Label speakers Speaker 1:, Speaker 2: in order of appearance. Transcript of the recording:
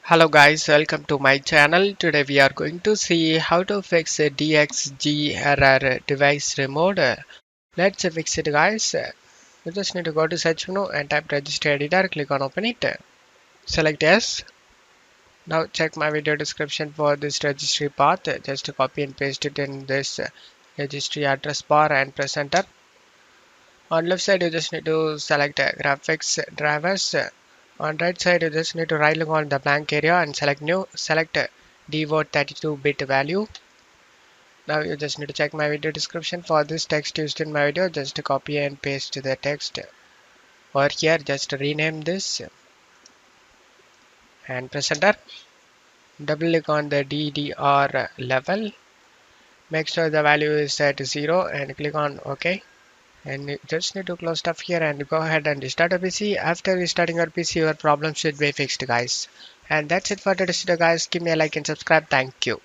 Speaker 1: Hello guys, welcome to my channel. Today we are going to see how to fix a DXGI error device removed. Let's fix it guys. You just need to go to search menu and type registry editor, click on open it. Select yes. Now check my video description for this registry path. Just copy and paste it in this registry address bar and press enter. On left side you just need to select GraphicsDrivers. On right side you just need to right click on the blank area and select new. Select devote 32-bit value. Now you just need to check my video description for this text used in my video. Just copy and paste the text over here. Just rename this and press enter. Double click on the TdrLevel. Make sure the value is set to 0 and click on OK. And you just need to close stuff here and go ahead and restart your PC. After restarting your PC, your problem should be fixed guys. And that's it for today's video guys. Give me a like and subscribe. Thank you.